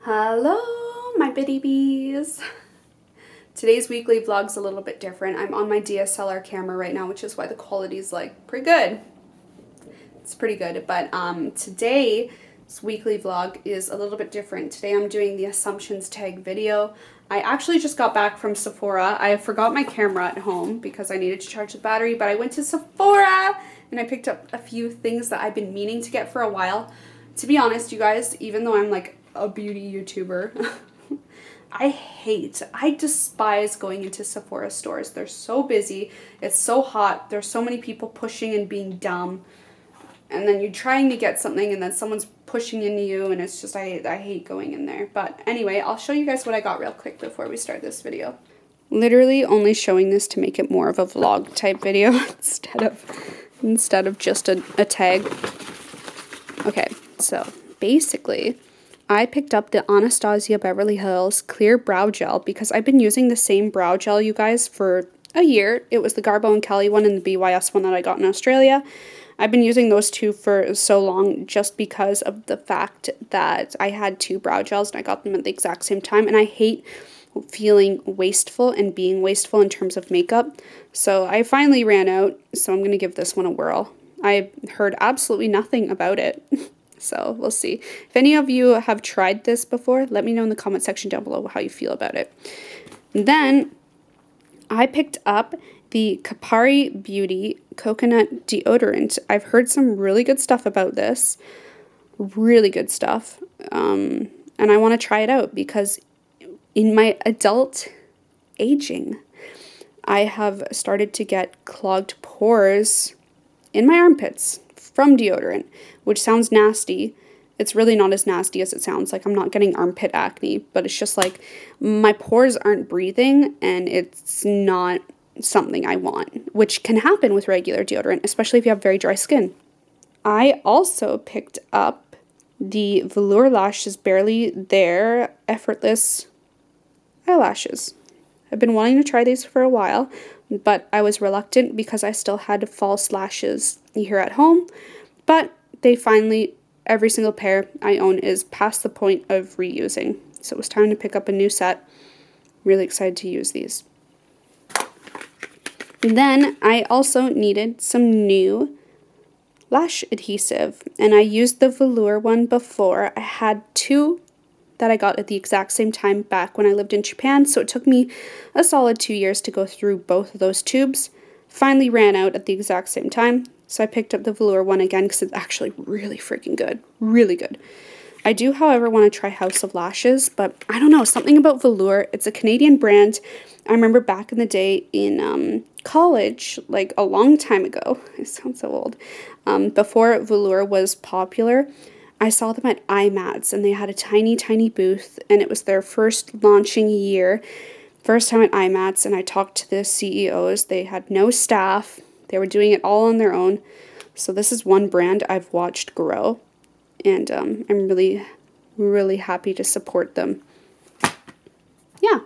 Hello, my bitty bees. Today's weekly vlog's a little bit different. I'm on my DSLR camera right now, which is why the quality's like pretty good. It's pretty good, but today's weekly vlog is a little bit different. Today I'm doing the assumptions tag video. I actually just got back from Sephora. I forgot my camera at home because I needed to charge the battery, but I went to Sephora and I picked up a few things that I've been meaning to get for a while. To be honest, you guys, even though I'm like a beauty YouTuber, I despise going into Sephora stores. They're so busy. It's so hot. There's so many people pushing and being dumb. And then you're trying to get something and then someone's pushing into you, and it's just, I hate going in there. But anyway, I'll show you guys what I got real quick before we start this video. Literally only showing this to make it more of a vlog type video instead of just a tag. Okay, so basically, I picked up the Anastasia Beverly Hills Clear Brow Gel because I've been using the same brow gel, you guys, for a year. It was the Garbo and Kelly one and the BYS one that I got in Australia. I've been using those two for so long just because of the fact that I had two brow gels and I got them at the exact same time, and I hate feeling wasteful and being wasteful in terms of makeup. So I finally ran out, so I'm going to give this one a whirl. I heard absolutely nothing about it. So we'll see. If any of you have tried this before, let me know in the comment section down below how you feel about it. And then I picked up the Kapari Beauty Coconut Deodorant. I've heard some really good stuff about this. Really good stuff. And I want to try it out because in my adult aging, I have started to get clogged pores in my armpits from deodorant, which sounds nasty. It's really not as nasty as it sounds. Like, I'm not getting armpit acne, but it's just like my pores aren't breathing and it's not something I want, which can happen with regular deodorant, especially if you have very dry skin. I also picked up the Velour Lashes Barely There Effortless Eyelashes. I've been wanting to try these for a while, but I was reluctant because I still had false lashes here at home. But they finally, every single pair I own is past the point of reusing. So it was time to pick up a new set. Really excited to use these. And then I also needed some new lash adhesive. And I used the Velour one before. I had two that I got at the exact same time back when I lived in Japan. So it took me a solid 2 years to go through both of those tubes. Finally ran out at the exact same time. So I picked up the Velour one again because it's actually really freaking good. Really good. I do, however, want to try House of Lashes, but I don't know, something about Velour. It's a Canadian brand. I remember back in the day in college, like a long time ago, it sounds so old, before Velour was popular, I saw them at IMATS, and they had a tiny, tiny booth, and it was their first launching year, first time at IMATS, and I talked to the CEOs. They had no staff. They were doing it all on their own. So this is one brand I've watched grow, and I'm really, really happy to support them. Yeah.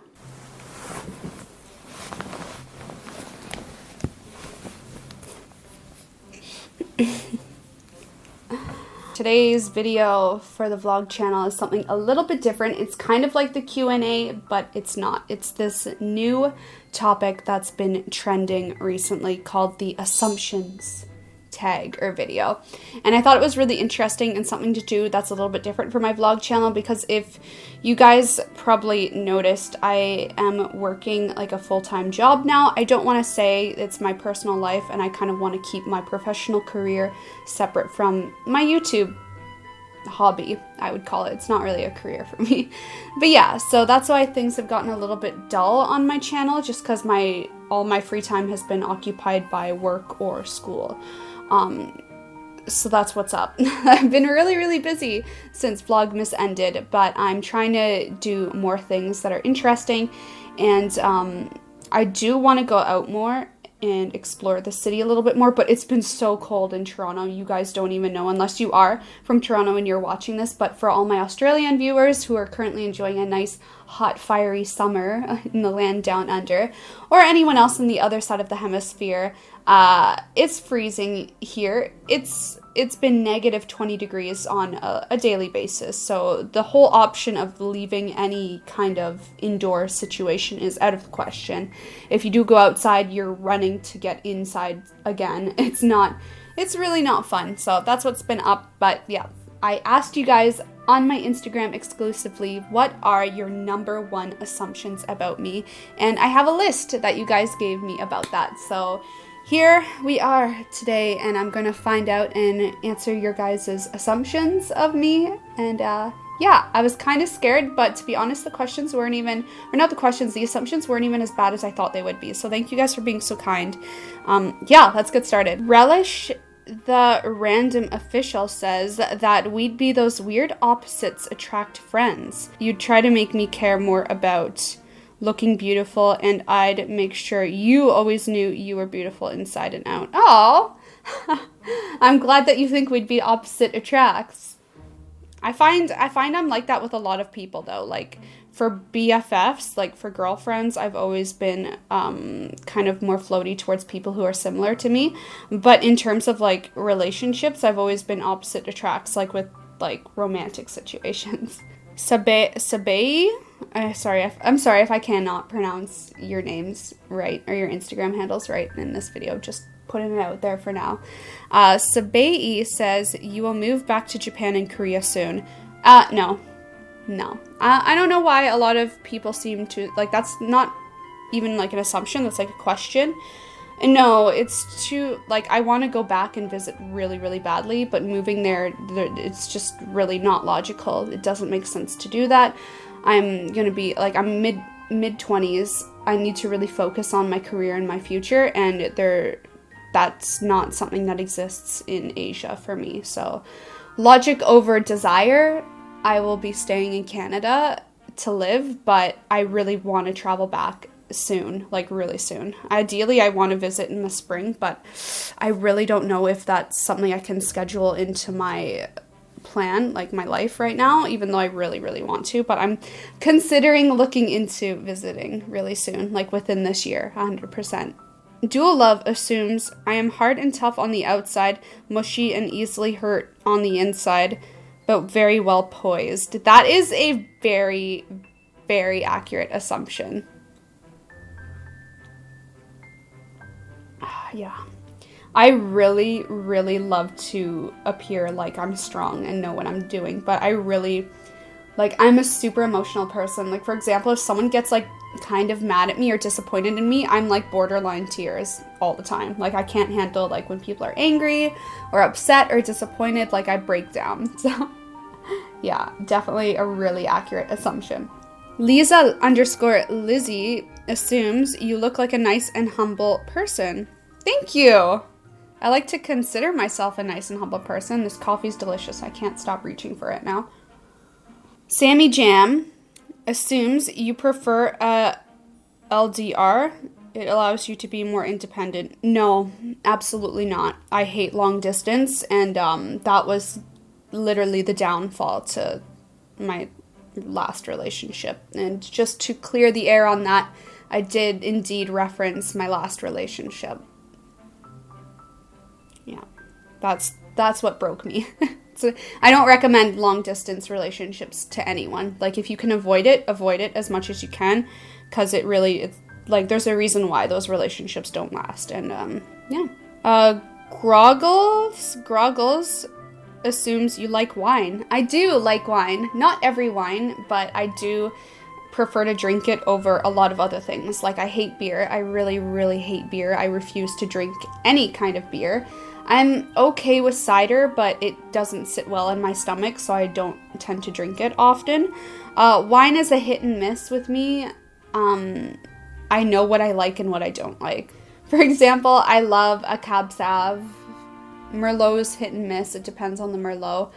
Today's video for the vlog channel is something a little bit different. It's kind of like the Q&A, but it's not. It's this new topic that's been trending recently called the assumptions tag or video. And I thought it was really interesting and something to do that's a little bit different for my vlog channel, because if you guys probably noticed, I am working like a full-time job now. I don't want to say it's my personal life, and I kind of want to keep my professional career separate from my YouTube hobby, I would call it. It's not really a career for me. But yeah, so that's why things have gotten a little bit dull on my channel, just because all my free time has been occupied by work or school. So that's what's up. I've been really, really busy since Vlogmas ended, but I'm trying to do more things that are interesting, and I do want to go out more and explore the city a little bit more, but it's been so cold in Toronto. You guys don't even know unless you are from Toronto and you're watching this, but for all my Australian viewers who are currently enjoying a nice hot fiery summer in the land down under, or anyone else on the other side of the hemisphere, it's freezing here. It's it's been negative 20 degrees on a daily basis. So the whole option of leaving any kind of indoor situation is out of the question. If you do go outside, you're running to get inside again. It's really not fun. So that's what's been up. But yeah, I asked you guys on my Instagram exclusively, what are your number one assumptions about me? And I have a list that you guys gave me about that. So here we are today, and I'm going to find out and answer your guys' assumptions of me. And yeah, I was kind of scared, but to be honest, the assumptions weren't even as bad as I thought they would be. So thank you guys for being so kind. Yeah, let's get started. Relish the random official says that we'd be those weird opposites attract friends. You'd try to make me care more about looking beautiful, and I'd make sure you always knew you were beautiful inside and out. Oh, I'm glad that you think we'd be opposite attracts. I find I'm like that with a lot of people though. Like for BFFs, like for girlfriends, I've always been kind of more floaty towards people who are similar to me. But in terms of like relationships, I've always been opposite attracts, like with like romantic situations. Sabay? I'm sorry if I cannot pronounce your names right or your Instagram handles right in this video. Just putting it out there for now. Sabay says you will move back to Japan and Korea soon. No. I don't know why a lot of people seem to like. That's not even like an assumption. That's like a question. No, it's too, like, I want to go back and visit really, really badly, but moving there, it's just really not logical. It doesn't make sense to do that. I'm going to be, like, I'm mid-20s. I need to really focus on my career and my future, and that's not something that exists in Asia for me. So, logic over desire, I will be staying in Canada to live, but I really want to travel back soon, like really soon. Ideally, I want to visit in the spring, but I really don't know if that's something I can schedule into my plan, like my life right now, even though I really, really want to. But I'm considering looking into visiting really soon, like within this year, 100%. Dual Love assumes I am hard and tough on the outside, mushy and easily hurt on the inside, but very well poised. That is a very, very accurate assumption. Yeah, I really, really love to appear like I'm strong and know what I'm doing, but I really, like, I'm a super emotional person. Like, for example, if someone gets, like, kind of mad at me or disappointed in me, I'm, like, borderline tears all the time. Like, I can't handle, like, when people are angry or upset or disappointed, like, I break down. So, yeah, definitely a really accurate assumption. Lisa_Lizzie assumes you look like a nice and humble person. Thank you. I like to consider myself a nice and humble person. This coffee's delicious. I can't stop reaching for it now. Sammy Jam assumes you prefer LDR. It allows you to be more independent. No, absolutely not. I hate long distance, and that was literally the downfall to my last relationship. And just to clear the air on that, I did indeed reference my last relationship. Yeah, that's what broke me. So I don't recommend long distance relationships to anyone. Like, if you can avoid it as much as you can, because it's like, there's a reason why those relationships don't last. And yeah. Groggles assumes you like wine. I do like wine. Not every wine, but I do prefer to drink it over a lot of other things. Like, I hate beer. I really, really hate beer. I refuse to drink any kind of beer. I'm okay with cider, but it doesn't sit well in my stomach, so I don't tend to drink it often. Wine is a hit and miss with me. I know what I like and what I don't like. For example, I love a Cab Sauv. Merlot's hit and miss. It depends on the Merlot.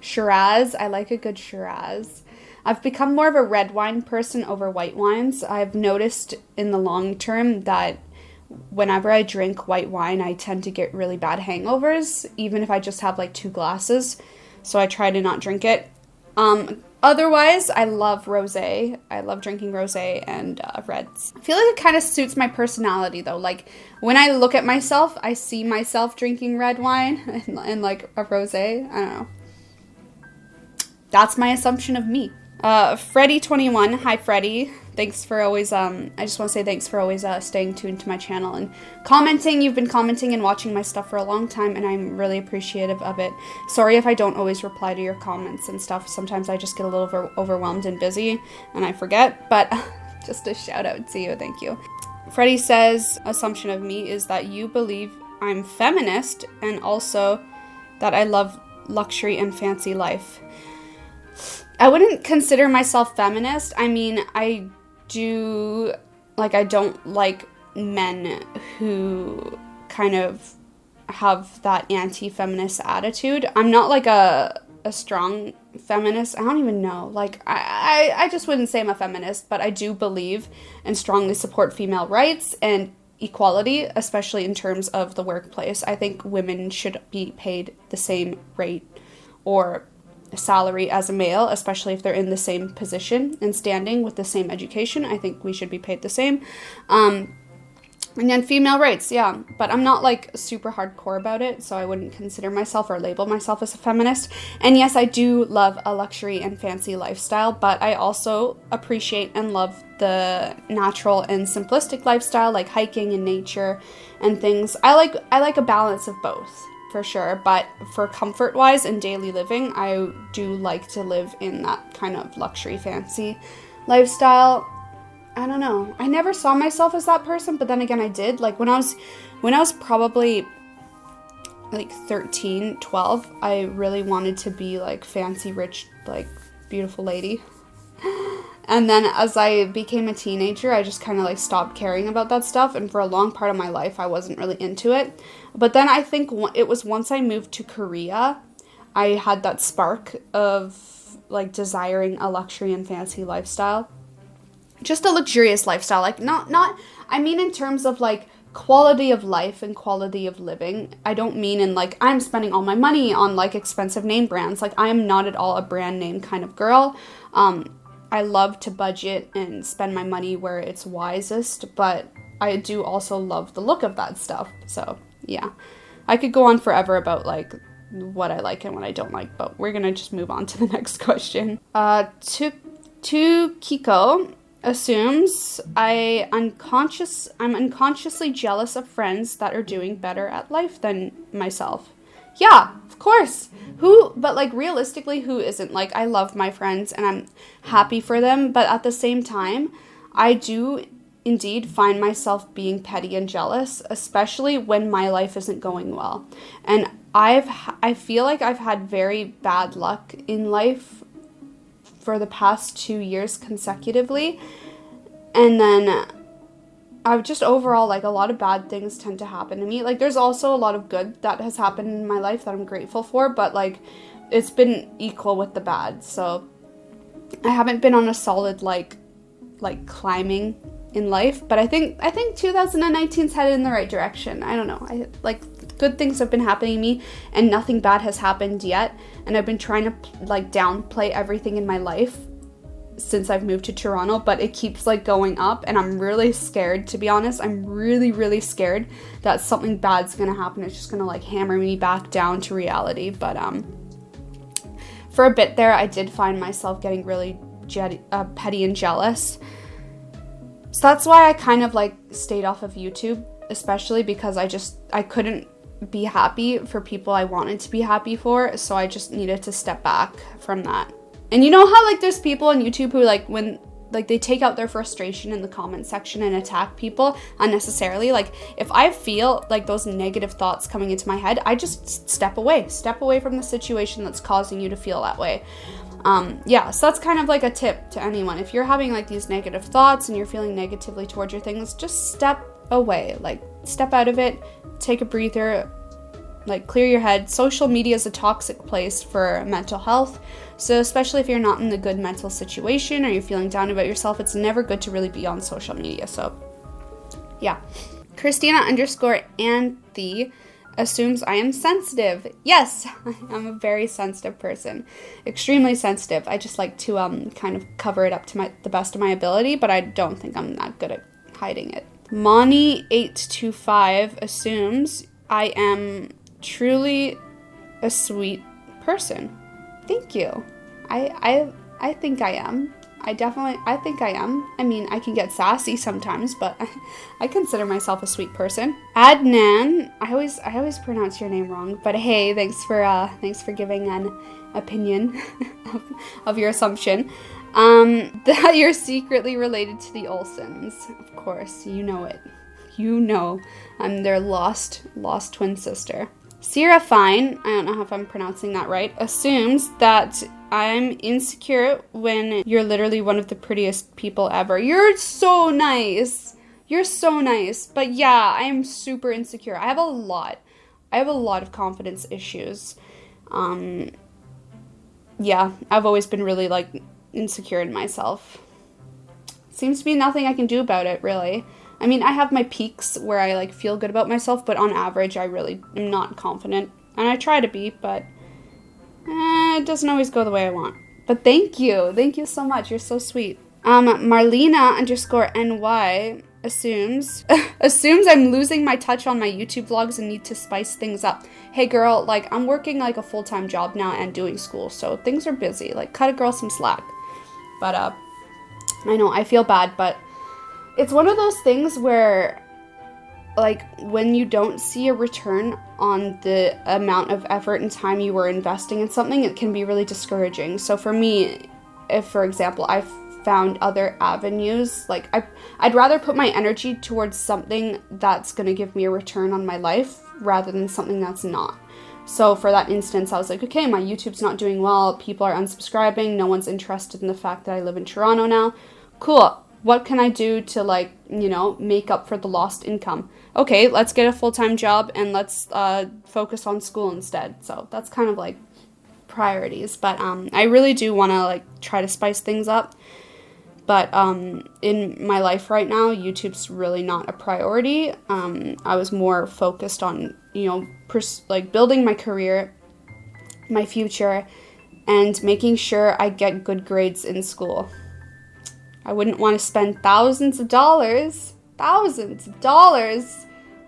Shiraz. I like a good Shiraz. I've become more of a red wine person over white wines. I've noticed in the long term that whenever I drink white wine, I tend to get really bad hangovers, even if I just have like 2 glasses. So I try to not drink it. Otherwise, I love rosé. I love drinking rosé and reds. I feel like it kind of suits my personality though. Like when I look at myself, I see myself drinking red wine and like a rosé. I don't know. That's my assumption of me. Freddie21. Hi, Freddie. Thanks for always, I just want to say thanks for always staying tuned to my channel and commenting. You've been commenting and watching my stuff for a long time, and I'm really appreciative of it. Sorry if I don't always reply to your comments and stuff. Sometimes I just get a little overwhelmed and busy, and I forget, but just a shout out to you. Thank you. Freddie says, assumption of me is that you believe I'm feminist and also that I love luxury and fancy life. I wouldn't consider myself feminist. I mean, I don't like men who kind of have that anti-feminist attitude. I'm not like a strong feminist. I don't even know. Like, I just wouldn't say I'm a feminist, but I do believe and strongly support female rights and equality, especially in terms of the workplace. I think women should be paid the same rate or salary as a male, especially if they're in the same position and standing with the same education. I think we should be paid the same. And then female rights, yeah. But I'm not like super hardcore about it, so I wouldn't consider myself or label myself as a feminist. And yes, I do love a luxury and fancy lifestyle, but I also appreciate and love the natural and simplistic lifestyle, like hiking and nature and things. I like a balance of both. For sure, but for comfort-wise and daily living, I do like to live in that kind of luxury, fancy lifestyle. I don't know. I never saw myself as that person, but then again, I did. Like when I was probably like 13, 12, I really wanted to be like fancy, rich, like beautiful lady. And then as I became a teenager, I just kind of like stopped caring about that stuff. And for a long part of my life, I wasn't really into it. But then I think it was once I moved to Korea, I had that spark of like desiring a luxury and fancy lifestyle. Just a luxurious lifestyle. Like I mean in terms of like quality of life and quality of living. I don't mean in like I'm spending all my money on like expensive name brands. Like I am not at all a brand name kind of girl. I love to budget and spend my money where it's wisest, but I do also love the look of that stuff. So yeah, I could go on forever about like what I like and what I don't like, but we're gonna just move on to the next question. To Kiko assumes I'm unconsciously jealous of friends that are doing better at life than myself. Yeah, of course. But like realistically, who isn't? Like I love my friends and I'm happy for them, but at the same time, I do indeed find myself being petty and jealous, especially when my life isn't going well. And I feel like I've had very bad luck in life for the past 2 years consecutively. And then I've just overall, like, a lot of bad things tend to happen to me. Like, there's also a lot of good that has happened in my life that I'm grateful for, but, like, it's been equal with the bad. So I haven't been on a solid, like climbing in life, but I think 2019's headed in the right direction. I don't know. Good things have been happening to me, and nothing bad has happened yet. And I've been trying to, like, downplay everything in my life since I've moved to Toronto, but it keeps like going up, and I'm really scared, to be honest. I'm really, really scared that something bad's gonna happen. It's just gonna like hammer me back down to reality. But for a bit there, I did find myself getting really petty and jealous. So that's why I kind of like stayed off of YouTube, especially because I couldn't be happy for people I wanted to be happy for, so I just needed to step back from that. And you know how, like, there's people on YouTube who, like, when, like, they take out their frustration in the comment section and attack people unnecessarily. Like, if I feel, like, those negative thoughts coming into my head, I just step away from the situation that's causing you to feel that way. Yeah, so that's kind of, like, a tip to anyone. If you're having, like, these negative thoughts and you're feeling negatively towards your things, just step away. Like, step out of it, take a breather, like, clear your head. Social media is a toxic place for mental health. So especially if you're not in a good mental situation or you're feeling down about yourself, it's never good to really be on social media. So yeah. Christina_Anthe assumes I am sensitive. Yes, I'm a very sensitive person. Extremely sensitive. I just like to kind of cover it up to the best of my ability, but I don't think I'm that good at hiding it. Moni825 assumes I am truly a sweet person. Thank you. I think I am. I think I am. I mean, I can get sassy sometimes, but I consider myself a sweet person. Adnan, I always pronounce your name wrong, but hey, thanks for giving an opinion of your assumption. That you're secretly related to the Olsons. Of course, you know it. You know, I'm their lost twin sister. Sierra Fine, I don't know if I'm pronouncing that right, assumes that I'm insecure when you're literally one of the prettiest people ever. You're so nice. You're so nice. But yeah, I am super insecure. I have a lot of confidence issues. Yeah, I've always been really like insecure in myself. Seems to be nothing I can do about it, really. I mean, I have my peaks where I like feel good about myself, but on average, I really am not confident. And I try to be, but it doesn't always go the way I want. But thank you. Thank you so much. You're so sweet. Marlena_NY assumes I'm losing my touch on my YouTube vlogs and need to spice things up. Hey girl, like I'm working like a full-time job now and doing school, so things are busy. Like cut a girl some slack. But I know I feel bad, but it's one of those things where like when you don't see a return on the amount of effort and time you were investing in something, it can be really discouraging. So for me, if for example I found other avenues, like I'd rather put my energy towards something that's going to give me a return on my life rather than something that's not. So for that instance, I was like, okay, my YouTube's not doing well, people are unsubscribing, no one's interested in the fact that I live in Toronto now. Cool. What can I do to like, you know, make up for the lost income? Okay, let's get a full-time job and let's focus on school instead. So that's kind of like priorities. But I really do want to like try to spice things up. But in my life right now, YouTube's really not a priority. I was more focused on, you know, like building my career, my future, and making sure I get good grades in school. I wouldn't want to spend thousands of dollars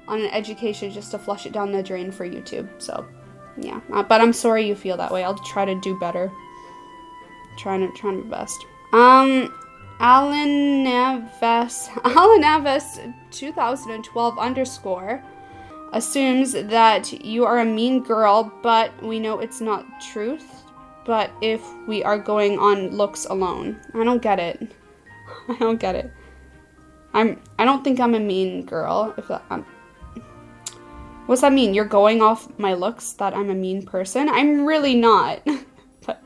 on an education just to flush it down the drain for YouTube. So, yeah. But I'm sorry you feel that way. I'll try to do better. Trying my best. Alan Navis 2012_ assumes that you are a mean girl, but we know it's not truth. But if we are going on looks alone, I don't get it. I don't get it. I don't think I'm a mean girl. What's that mean? You're going off my looks that I'm a mean person? I'm really not. But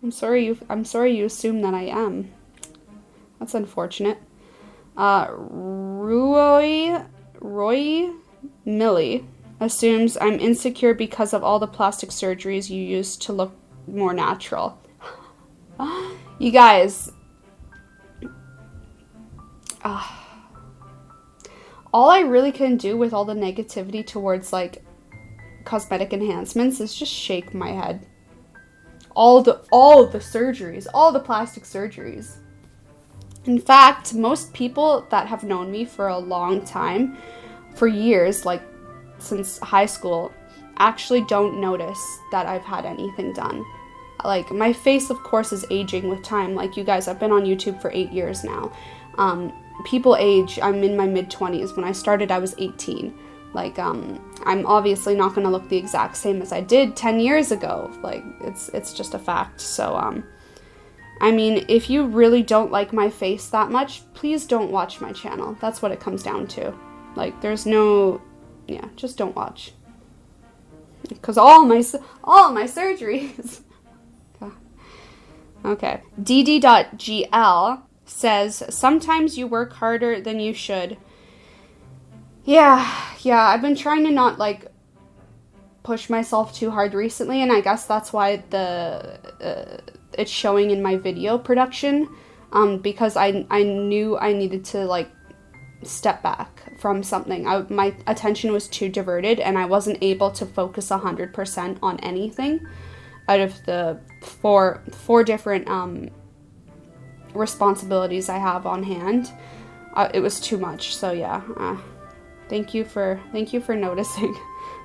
I'm sorry you assume that I am. That's unfortunate. Roy Millie assumes I'm insecure because of all the plastic surgeries you use to look more natural. You guys, all I really can do with all the negativity towards like cosmetic enhancements is just shake my head. All the surgeries, all the plastic surgeries. In fact, most people that have known me for a long time, for years, like since high school, actually don't notice that I've had anything done. Like, my face, of course, is aging with time. Like, you guys, I've been on YouTube for 8 years now. People age. I'm in my mid-20s. When I started, I was 18. Like, I'm obviously not going to look the exact same as I did 10 years ago. Like, it's just a fact. So, I mean, if you really don't like my face that much, please don't watch my channel. That's what it comes down to. Like, there's no... Yeah, just don't watch. Because all my surgeries... Okay. dd.gl says, sometimes you work harder than you should. Yeah, I've been trying to not, like, push myself too hard recently, and I guess that's why it's showing in my video production, because I knew I needed to, like, step back from something. My attention was too diverted, and I wasn't able to focus 100% on anything out of the four different responsibilities I have on hand. It was too much. So yeah, thank you for noticing.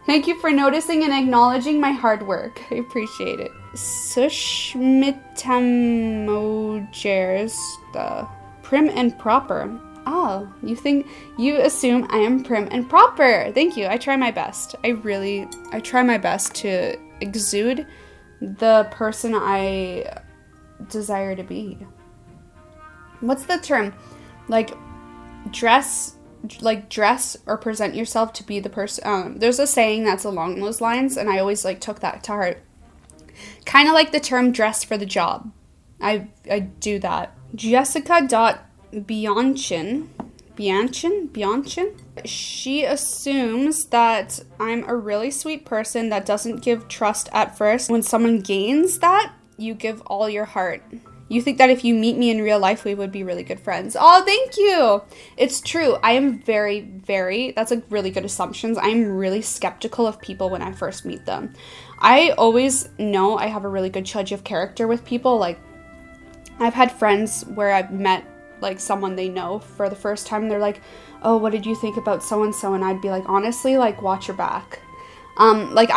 Thank you for noticing and acknowledging my hard work. I appreciate it. Sushmitamojers, the prim and proper. Oh, you assume I am prim and proper. Thank you. I try my best. I try my best to exude the person I desire to be. What's the term? Like dress or present yourself to be the person. There's a saying that's along those lines, and I always like took that to heart. Kind of like the term dress for the job. I do that. Jessica.Bianchin. She assumes that I'm a really sweet person that doesn't give trust at first. When someone gains that, you give all your heart. You think that if you meet me in real life, we would be really good friends. Oh, thank you. It's true. I am that's a really good assumption. I'm really skeptical of people when I first meet them. I always know I have a really good judge of character with people. Like, I've had friends where I've met like someone they know for the first time. They're like, oh, what did you think about so-and-so? And I'd be like, honestly, like, watch your back. Like,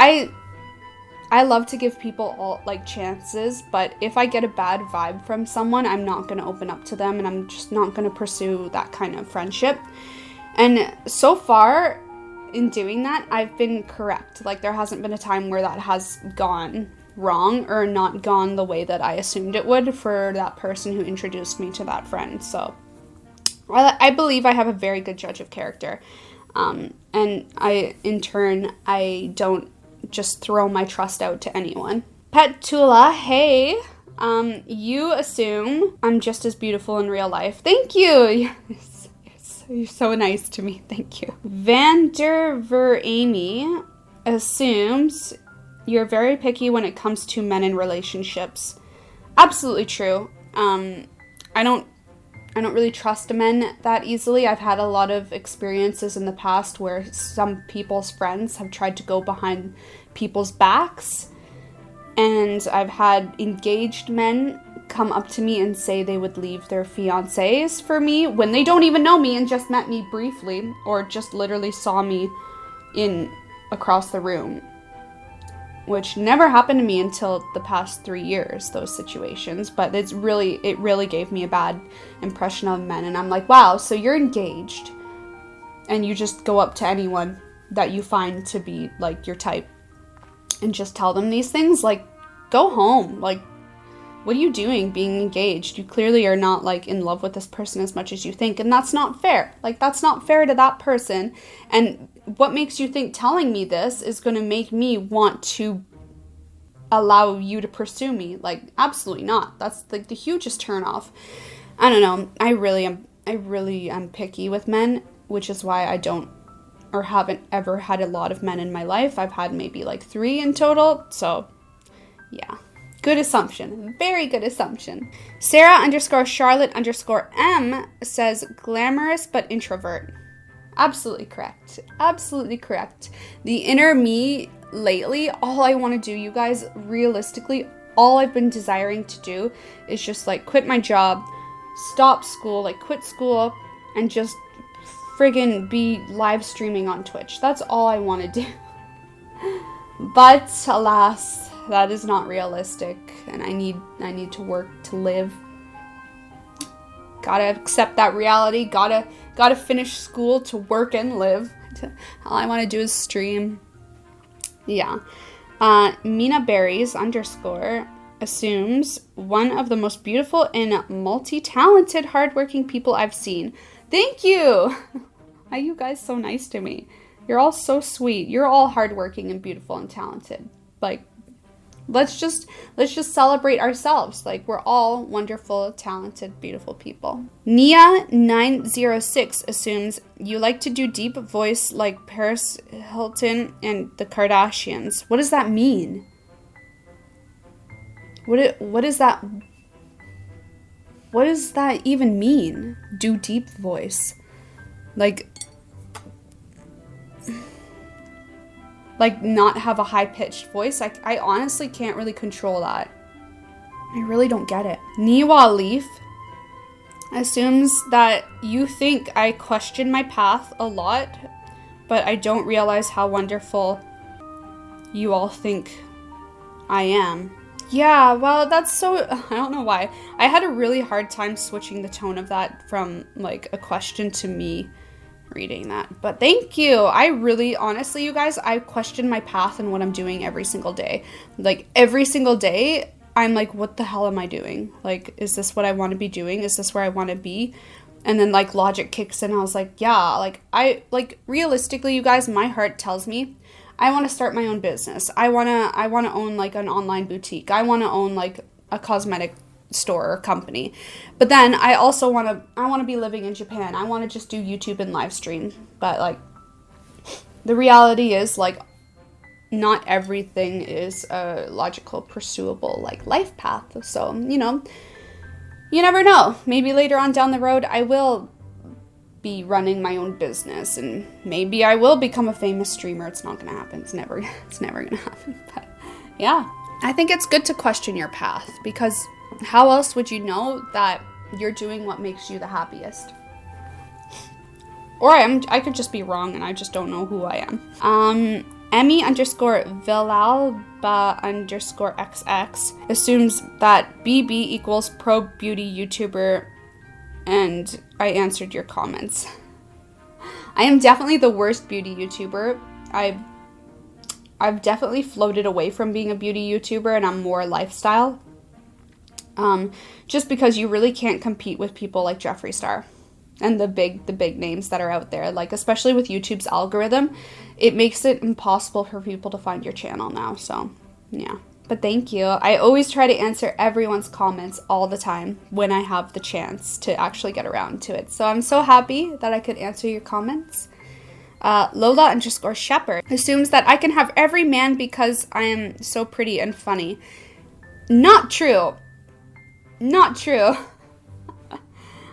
I love to give people all like chances, but if I get a bad vibe from someone, I'm not going to open up to them, and I'm just not going to pursue that kind of friendship. And so far in doing that, I've been correct. Like, there hasn't been a time where that has gone wrong or not gone the way that I assumed it would for that person who introduced me to that friend. So I believe I have a very good judge of character. And I don't just throw my trust out to anyone. Petula, hey, you assume I'm just as beautiful in real life. Thank you. Yes, you're so nice to me. Thank you. Vanderveramy assumes you're very picky when it comes to men in relationships. Absolutely true. I don't really trust men that easily. I've had a lot of experiences in the past where some people's friends have tried to go behind people's backs. And I've had engaged men come up to me and say they would leave their fiancés for me when they don't even know me and just met me briefly or just literally saw me across the room. Which never happened to me until the past 3 years, those situations. But it really gave me a bad impression of men. And I'm like, wow, so you're engaged. And you just go up to anyone that you find to be, like, your type. And just tell them these things. Like, go home. Like, what are you doing being engaged? You clearly are not, like, in love with this person as much as you think. And that's not fair. Like, that's not fair to that person. And what makes you think telling me this is going to make me want to allow you to pursue me? Like, absolutely not. That's like the hugest turnoff. I don't know. I really am picky with men, which is why I don't or haven't ever had a lot of men in my life. I've had maybe like 3 in total. So yeah, good assumption. Very good assumption. Sarah_Charlotte_M says glamorous but introvert. Absolutely correct. Absolutely correct. The inner me lately, all I want to do, you guys, realistically, all I've been desiring to do is just like quit my job, stop school, like quit school, and just friggin' be live streaming on Twitch. That's all I want to do. But alas, that is not realistic, and I need to work to live. Gotta accept that reality. Gotta finish school to work and live. All I want to do is stream. Yeah. Mina Berries _ assumes one of the most beautiful and multi-talented, hardworking people I've seen. Thank you. Why are you guys so nice to me? You're all so sweet. You're all hardworking and beautiful and talented. Like, let's just celebrate ourselves. Like, we're all wonderful, talented, beautiful people. Nia906 assumes you like to do deep voice like Paris Hilton and the Kardashians. What does that mean? What is that? What does that even mean? Do deep voice. like not have a high-pitched voice. I honestly can't really control that. I really don't get it. Niwa Leaf assumes that you think I question my path a lot, but I don't realize how wonderful you all think I am. Yeah, well, that's so, I don't know why. I had a really hard time switching the tone of that from like a question to me reading that. But thank you. I really, honestly, you guys, I question my path and what I'm doing every single day. Like every single day, I'm like, what the hell am I doing? Like, is this what I want to be doing? Is this where I want to be? And then like logic kicks in. I was like, yeah, like realistically, you guys, my heart tells me I want to start my own business. I want to own like an online boutique. I want to own like a cosmetic store or company. But then I also want to be living in Japan. I want to just do YouTube and live stream. But like the reality is like not everything is a logical pursuable like life path. So, you know, you never know. Maybe later on down the road I will be running my own business and maybe I will become a famous streamer. It's not gonna happen. It's never gonna happen. But yeah, I think it's good to question your path, because how else would you know that you're doing what makes you the happiest? Or I could just be wrong and I just don't know who I am. Emmy_Vilalba_XX assumes that BB equals pro beauty YouTuber, and I answered your comments. I am definitely the worst beauty YouTuber. I've definitely floated away from being a beauty YouTuber and I'm more lifestyle. Just because you really can't compete with people like Jeffree Star and the big names that are out there. Like, especially with YouTube's algorithm, it makes it impossible for people to find your channel now. So, yeah. But thank you. I always try to answer everyone's comments all the time when I have the chance to actually get around to it. So I'm so happy that I could answer your comments. Lola_Shepherd assumes that I can have every man because I am so pretty and funny. Not true. Not true.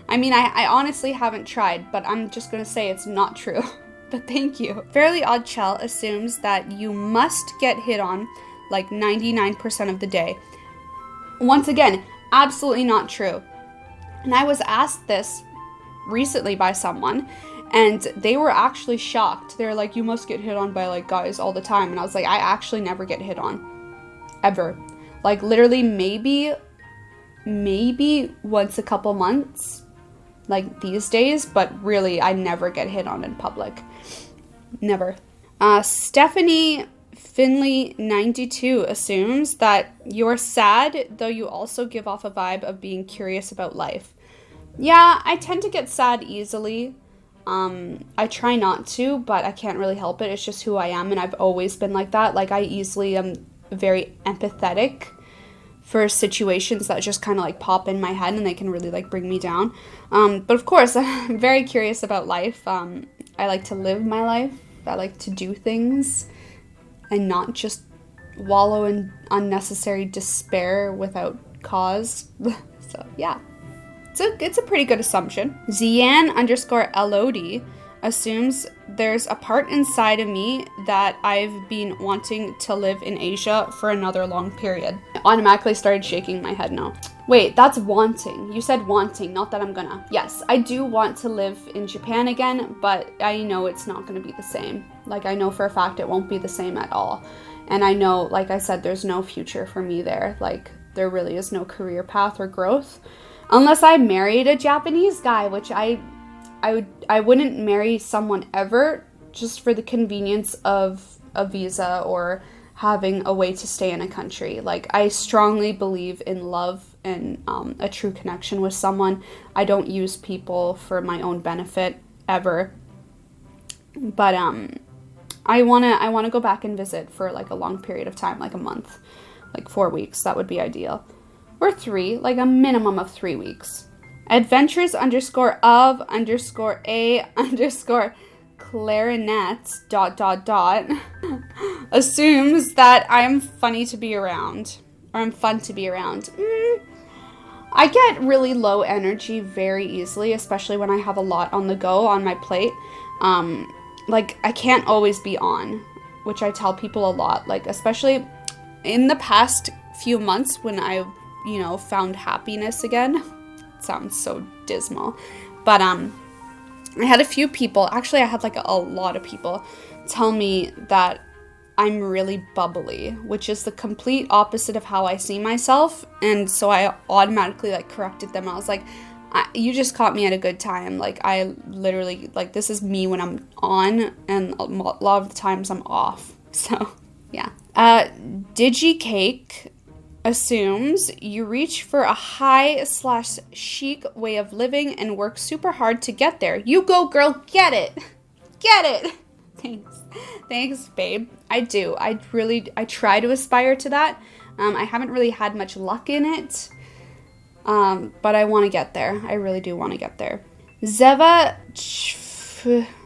I mean, I honestly haven't tried, but I'm just going to say it's not true. But thank you. Fairly Odd Chell assumes that you must get hit on like 99% of the day. Once again, absolutely not true. And I was asked this recently by someone, and they were actually shocked. They were like, you must get hit on by like guys all the time. And I was like, I actually never get hit on. Ever. Like literally maybe once a couple months, like these days, but really I never get hit on in public. Never. Stephanie Finley 92 assumes that you're sad, though you also give off a vibe of being curious about life. Yeah, I tend to get sad easily. I try not to, but I can't really help it. It's just who I am, and I've always been like that. Like, I easily am very empathetic for situations that just kind of like pop in my head, and they can really like bring me down. But of course, I'm very curious about life. I like to live my life. I like to do things and not just wallow in unnecessary despair without cause. So yeah, it's a pretty good assumption. Zian_Elodie assumes there's a part inside of me that I've been wanting to live in Asia for another long period. I automatically started shaking my head no. Wait, that's wanting. You said wanting, not that I'm gonna. Yes, I do want to live in Japan again, but I know it's not gonna be the same. Like, I know for a fact it won't be the same at all. And I know, like I said, there's no future for me there. Like, there really is no career path or growth. Unless I married a Japanese guy, which I wouldn't marry someone ever just for the convenience of a visa or having a way to stay in a country. Like, I strongly believe in love and a true connection with someone. I don't use people for my own benefit ever. But I wanna go back and visit for like a long period of time, like a month, like 4 weeks. That would be ideal, or 3, like a minimum of 3 weeks. Adventures_of_a_clarinet ... assumes that I'm funny to be around, or I'm fun to be around. I get really low energy very easily, especially when I have a lot on the go on my plate. Like, I can't always be on, which I tell people a lot. Like, especially in the past few months when I, you know, found happiness again. It sounds so dismal. But, I had a few people, actually I had like a lot of people tell me that I'm really bubbly, which is the complete opposite of how I see myself. And so I automatically like corrected them. I was like, you just caught me at a good time. Like, I literally, like, this is me when I'm on, and a lot of the times I'm off. So, yeah. DigiCake assumes you reach for a high/chic way of living and work super hard to get there. You go, girl, get it. Get it. Thanks, babe. I do. I try to aspire to that. I haven't really had much luck in it. But I want to get there. I really do want to get there. Zeva,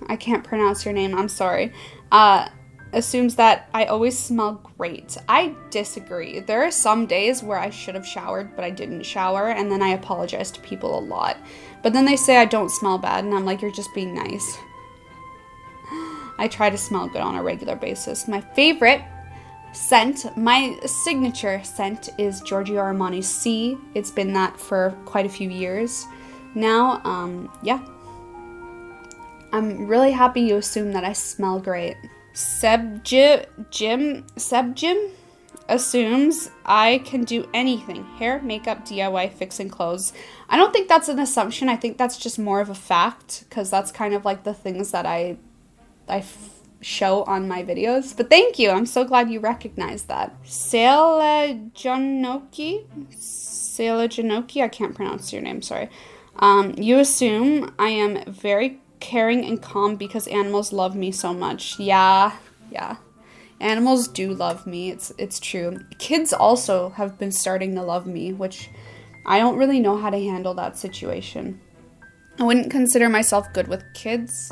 I can't pronounce your name. I'm sorry. Assumes that I always smell great. I disagree. There are some days where I should have showered, but I didn't shower, and then I apologize to people a lot. But then they say I don't smell bad, and I'm like, you're just being nice. I try to smell good on a regular basis. My favorite scent, my signature scent, is Giorgio Armani's C. It's been that for quite a few years now. Yeah. I'm really happy you assume that I smell great. Sebjim assumes I can do anything. Hair, makeup, DIY, fixing clothes. I don't think that's an assumption. I think that's just more of a fact, because that's kind of like the things that I show on my videos. But thank you. I'm so glad you recognize that. Selejanoki, I can't pronounce your name, sorry. You assume I am very caring and calm because animals love me so much. Yeah. Animals do love me. It's true. Kids also have been starting to love me, which I don't really know how to handle that situation. I wouldn't consider myself good with kids.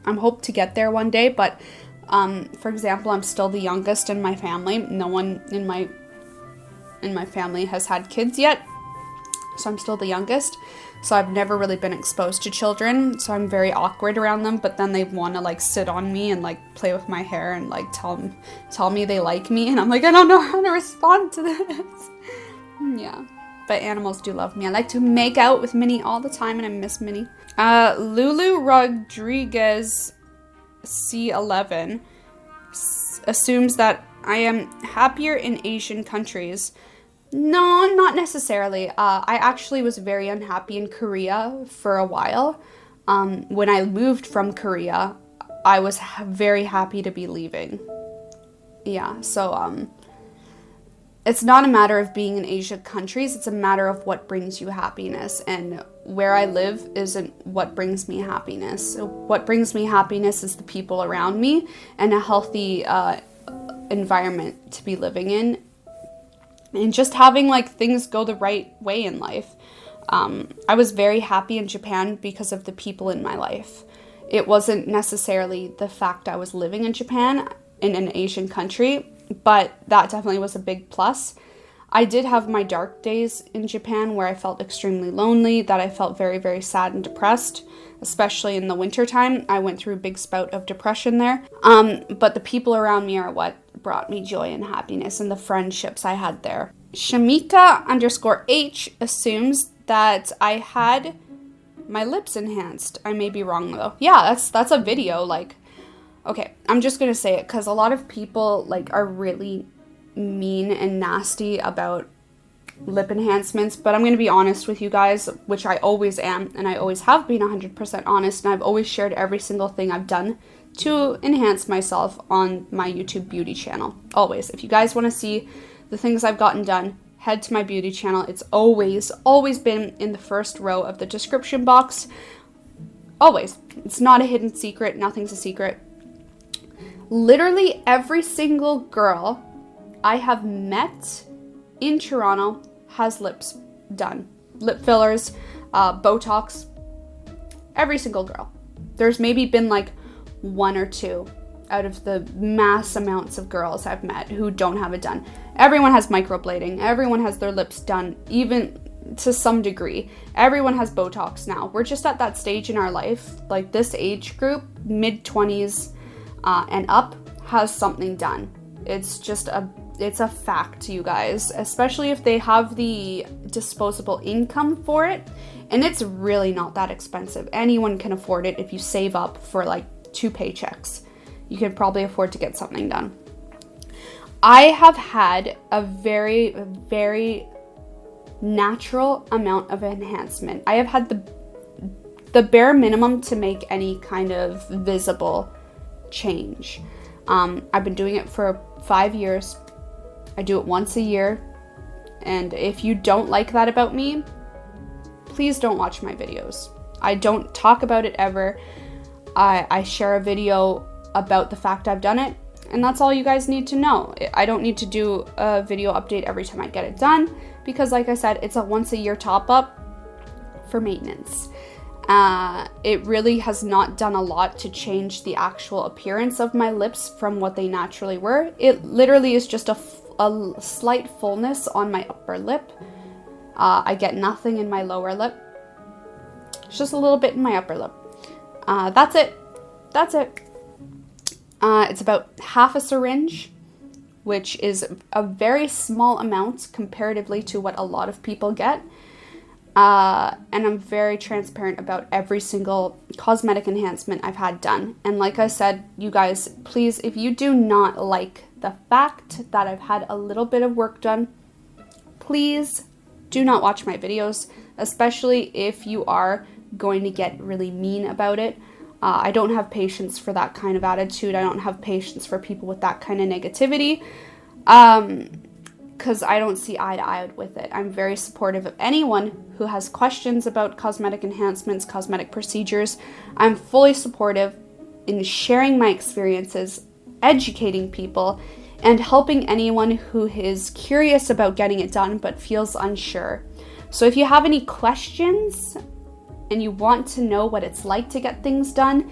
I'm hope to get there one day, but for example, I'm still the youngest in my family. No one in my family has had kids yet, so I'm still the youngest. So I've never really been exposed to children, so I'm very awkward around them, but then they want to like sit on me and like play with my hair and like tell me they like me, and I'm like, I don't know how to respond to this. Yeah. But animals do love me. I like to make out with Minnie all the time, and I miss Minnie. Lulu Rodriguez C11 assumes that I am happier in Asian countries. No, not necessarily. I actually was very unhappy in Korea for a while. When I moved from Korea, I was very happy to be leaving. Yeah, so it's not a matter of being in Asian countries, it's a matter of what brings you happiness, and where I live isn't what brings me happiness. So what brings me happiness is the people around me and a healthy environment to be living in, and just having like things go the right way in life. I was very happy in Japan because of the people in my life. It wasn't necessarily the fact I was living in Japan, in an Asian country, but that definitely was a big plus. I did have my dark days in Japan where I felt extremely lonely, that I felt very, very sad and depressed, especially in the wintertime. I went through a big spout of depression there. But the people around me are what brought me joy and happiness, and the friendships I had there. Shamika_H assumes that I had my lips enhanced. I may be wrong though. Yeah, that's a video, like, okay, I'm just gonna say it because a lot of people like are really mean and nasty about lip enhancements, but I'm gonna be honest with you guys, which I always am, and I always have been 100% honest, and I've always shared every single thing I've done to enhance myself on my YouTube beauty channel. Always. If you guys want to see the things I've gotten done, head to my beauty channel. It's always been in the first row of the description box. Always. It's not a hidden secret. Nothing's a secret. Literally every single girl I have met in Toronto has lips done. Lip fillers, Botox. Every single girl. There's maybe been like one or two out of the mass amounts of girls I've met who don't have it done. Everyone has microblading. Everyone has their lips done, even to some degree. Everyone has Botox now. We're just at that stage in our life, like this age group, mid-20s and up, has something done. It's a fact, you guys, especially if they have the disposable income for it. And it's really not that expensive. Anyone can afford it if you save up for like 2 paychecks. You can probably afford to get something done. I have had a very, very natural amount of enhancement. I have had the bare minimum to make any kind of visible change. I've been doing it for 5 years. I do it once a year. And if you don't like that about me, please don't watch my videos. I don't talk about it ever. I share a video about the fact I've done it, and that's all you guys need to know. I don't need to do a video update every time I get it done, because like I said, it's a once a year top up for maintenance. It really has not done a lot to change the actual appearance of my lips from what they naturally were. It literally is just a slight fullness on my upper lip. I get nothing in my lower lip. It's just a little bit in my upper lip. That's it. It's about half a syringe, which is a very small amount comparatively to what a lot of people get. And I'm very transparent about every single cosmetic enhancement I've had done. And like I said, you guys, please, if you do not like the fact that I've had a little bit of work done, please do not watch my videos, especially if you are going to get really mean about it. I don't have patience for that kind of attitude. I don't have patience for people with that kind of negativity, because I don't see eye to eye with it. I'm very supportive of anyone who has questions about cosmetic enhancements, cosmetic procedures. I'm fully supportive in sharing my experiences, educating people, and helping anyone who is curious about getting it done but feels unsure. So if you have any questions and you want to know what it's like to get things done,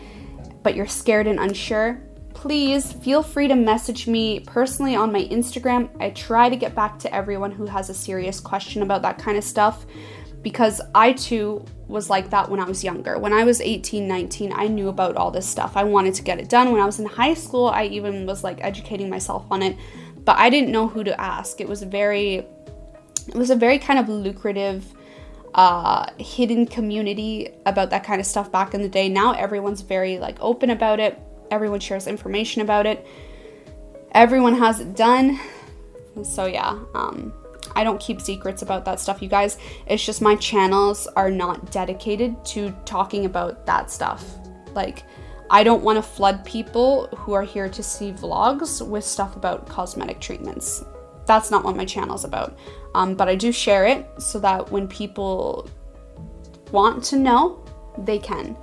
but you're scared and unsure, please feel free to message me personally on my Instagram. I try to get back to everyone who has a serious question about that kind of stuff, because I too was like that when I was younger. When I was 18, 19, I knew about all this stuff. I wanted to get it done. When I was in high school, I even was like educating myself on it, but I didn't know who to ask. It was a very kind of lucrative, hidden community about that kind of stuff back in the day. Now everyone's very like open about it. Everyone shares information about it. Everyone has it done. So yeah, I don't keep secrets about that stuff, you guys. It's just my channels are not dedicated to talking about that stuff. Like, I don't want to flood people who are here to see vlogs with stuff about cosmetic treatments. That's not what my channel's about. But I do share it so that when people want to know, they can.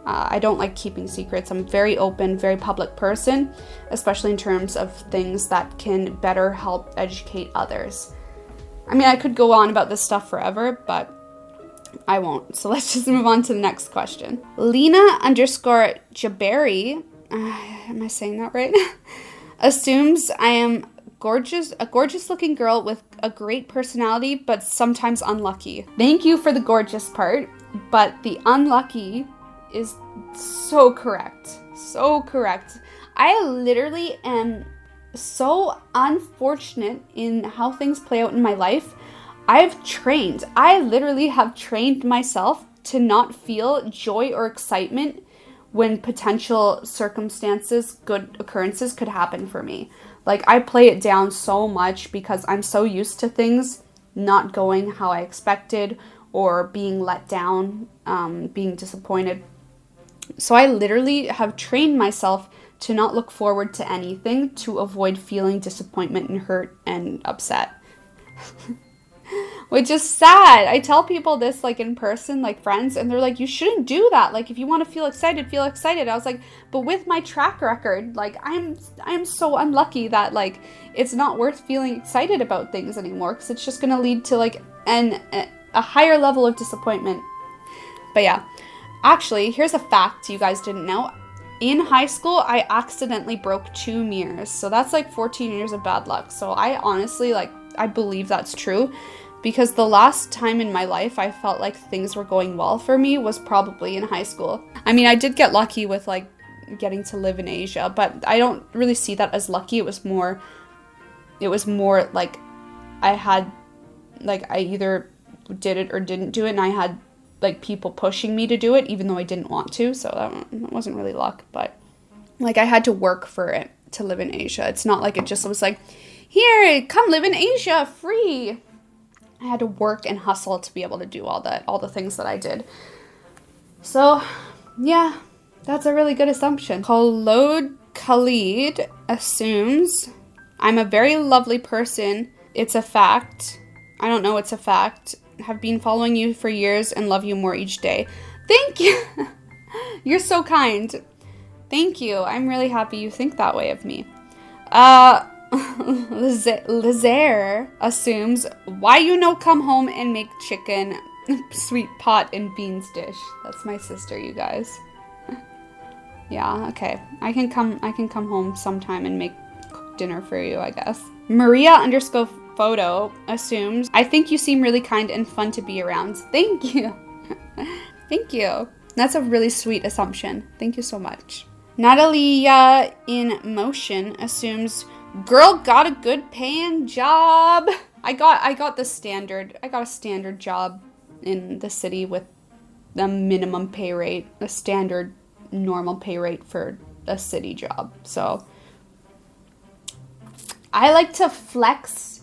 I don't like keeping secrets. I'm a very open, very public person, especially in terms of things that can better help educate others. I mean, I could go on about this stuff forever, but I won't. So let's just move on to the next question. Lena_Jabari, am I saying that right? Assumes I am a gorgeous looking girl with a great personality, but sometimes unlucky. Thank you for the gorgeous part, but the unlucky is so correct. So correct. I literally am so unfortunate in how things play out in my life. I literally have trained myself to not feel joy or excitement when potential circumstances, good occurrences could happen for me. Like, I play it down so much because I'm so used to things not going how I expected or being let down, being disappointed. So I literally have trained myself to not look forward to anything to avoid feeling disappointment and hurt and upset. Which is sad. I tell people this like in person, like friends, and they're like, you shouldn't do that. Like, if you want to feel excited, feel excited. I was like, but with my track record, like I'm so unlucky that like it's not worth feeling excited about things anymore, because it's just going to lead to like a higher level of disappointment. But yeah, actually, here's a fact you guys didn't know. in high school, I accidentally broke 2 mirrors. So that's like 14 years of bad luck. So I honestly, like, I believe that's true. Because the last time in my life I felt like things were going well for me was probably in high school. I mean, I did get lucky with, like, getting to live in Asia, but I don't really see that as lucky. It was more like I either did it or didn't do it, and I had, like, people pushing me to do it even though I didn't want to, so that wasn't really luck. But, like, I had to work for it to live in Asia. It's not like it just was like, here, come live in Asia, free. I had to work and hustle to be able to do all the things that I did. So, yeah, that's a really good assumption. Khalid assumes I'm a very lovely person. It's a fact. I don't know, it's a fact. Have been following you for years and love you more each day. Thank you. You're so kind. Thank you. I'm really happy you think that way of me. Lizaire assumes, why you no come home and make chicken, sweet pot, and beans dish? That's my sister, you guys. Yeah, okay. I can come home sometime and make dinner for you, I guess. Maria_photo assumes, I think you seem really kind and fun to be around. Thank you. Thank you. That's a really sweet assumption. Thank you so much. Natalia in motion assumes, girl got a good paying job. I got a standard job in the city with a minimum pay rate, a standard normal pay rate for a city job. So I like to flex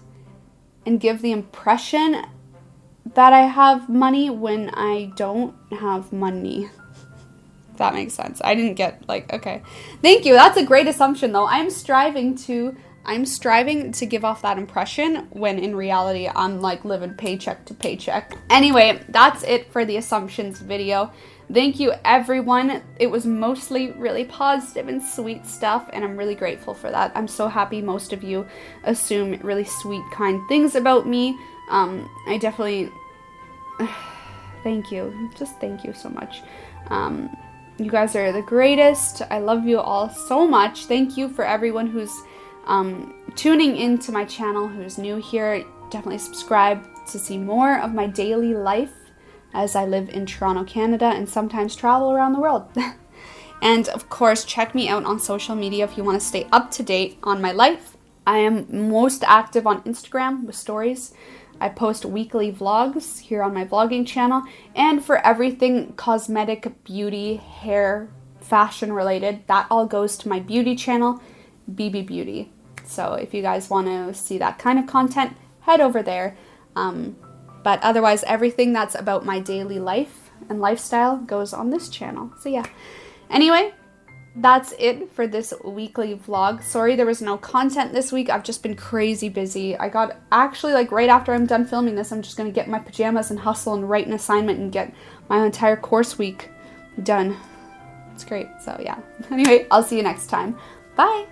and give the impression that I have money when I don't have money. If that makes sense. I didn't get, like, okay. Thank you. That's a great assumption, though. I'm striving to give off that impression when in reality I'm, like, living paycheck to paycheck. Anyway, that's it for the assumptions video. Thank you, everyone. It was mostly really positive and sweet stuff, and I'm really grateful for that. I'm so happy most of you assume really sweet, kind things about me. I definitely... Thank you. Just thank you so much. You guys are the greatest. I love you all so much. Thank you for everyone who's tuning into my channel, who's new here. Definitely subscribe to see more of my daily life as I live in Toronto, Canada, and sometimes travel around the world. And of course, check me out on social media if you want to stay up to date on my life. I am most active on Instagram with stories. I post weekly vlogs here on my vlogging channel, and for everything cosmetic, beauty, hair, fashion related, that all goes to my beauty channel, biibiibap. So if you guys want to see that kind of content, head over there. But otherwise, everything that's about my daily life and lifestyle goes on this channel. So yeah. Anyway, that's it for this weekly vlog. Sorry there was no content this week. I've just been crazy busy. I got, actually, like, right after I'm done filming this, I'm just going to get in my pajamas and hustle and write an assignment and get my entire course week done. It's great. So yeah. Anyway, I'll see you next time. Bye!